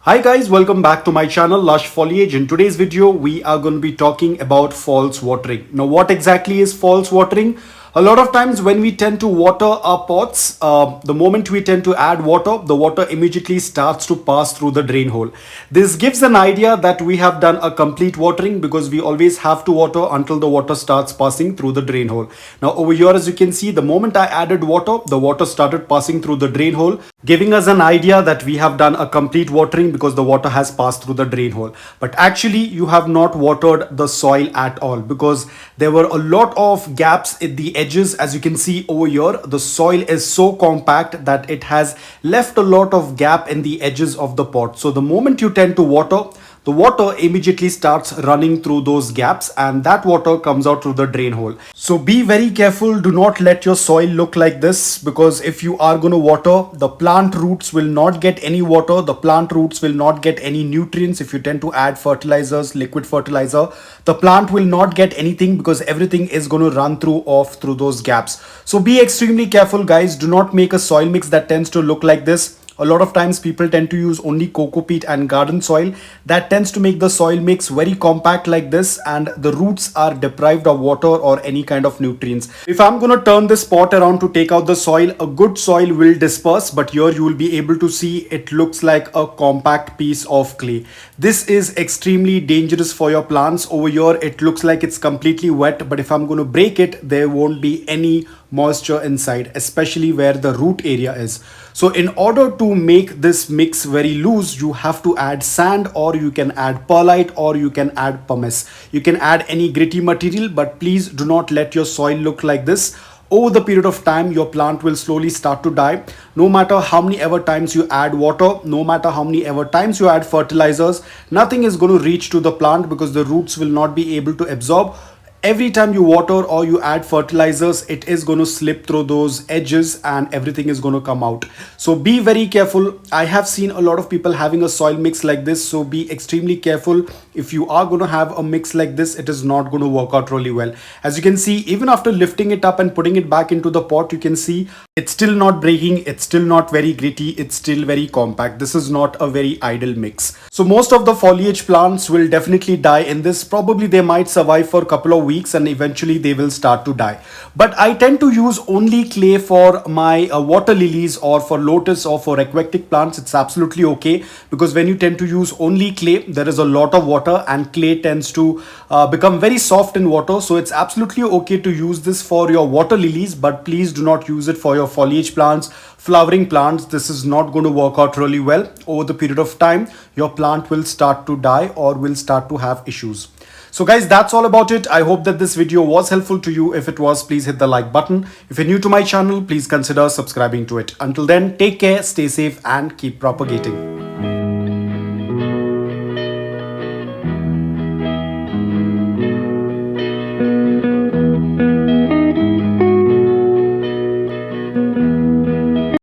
Hi guys, welcome back to my channel Lush Foliage. In today's video, we are going to be talking about false watering. Now, what exactly is false watering? A lot of times when we tend to water our pots, the moment we tend to add water, the water immediately starts to pass through the drain hole. This gives an idea that we have done a complete watering because we always have to water until the water starts passing through the drain hole. Now over here, as you can see, the moment I added water, the water started passing through the drain hole, giving us an idea that we have done a complete watering because the water has passed through the drain hole. But actually, you have not watered the soil at all because there were a lot of gaps at the edges. As you can see over here, the soil is so compact that it has left a lot of gap in the edges of the pot. So the moment you tend to water, the water immediately starts running through those gaps and that water comes out through the drain hole. So be very careful. Do not let your soil look like this, because if you are going to water, the plant roots will not get any water. The plant roots will not get any nutrients. If you tend to add fertilizers, liquid fertilizer, the plant will not get anything because everything is going to run through those gaps. So be extremely careful, guys. Do not make a soil mix that tends to look like this. A lot of times people tend to use only coco peat and garden soil. That tends to make the soil mix very compact like this, and the roots are deprived of water or any kind of nutrients. If I'm going to turn this pot around to take out the soil, a good soil will disperse, but here you will be able to see it looks like a compact piece of clay. This is extremely dangerous for your plants. Over here it looks like it's completely wet, but if I'm going to break it, there won't be any moisture inside, especially where the root area is. So in order to make this mix very loose, you have to add sand, or you can add perlite, or you can add pumice. You can add any gritty material, but please do not let your soil look like this. Over the period of time, your plant will slowly start to die. No matter how many ever times you add water, no matter how many ever times you add fertilizers, nothing is going to reach to the plant because the roots will not be able to absorb. Every time you water or you add fertilizers, it is going to slip through those edges and everything is going to come out. So be very careful. I have seen a lot of people having a soil mix like this. So be extremely careful. If you are going to have a mix like this, it is not going to work out really well. As you can see, even after lifting it up and putting it back into the pot, you can see it's still not breaking. It's still not very gritty. It's still very compact. This is not a very ideal mix. So most of the foliage plants will definitely die in this. Probably they might survive for a couple of weeks and eventually they will start to die. But I tend to use only clay for my water lilies or for lotus or for aquatic plants. It's absolutely okay, because when you tend to use only clay, there is a lot of water and clay tends to become very soft in water. So it's absolutely okay to use this for your water lilies, but please do not use it for your foliage plants, flowering plants. This is not going to work out really well. Over the period of time, your plant will start to die or will start to have issues. So guys, that's all about it. I hope that this video was helpful to you. If it was, please hit the like button. If you're new to my channel, please consider subscribing to it. Until then, take care, stay safe and keep propagating.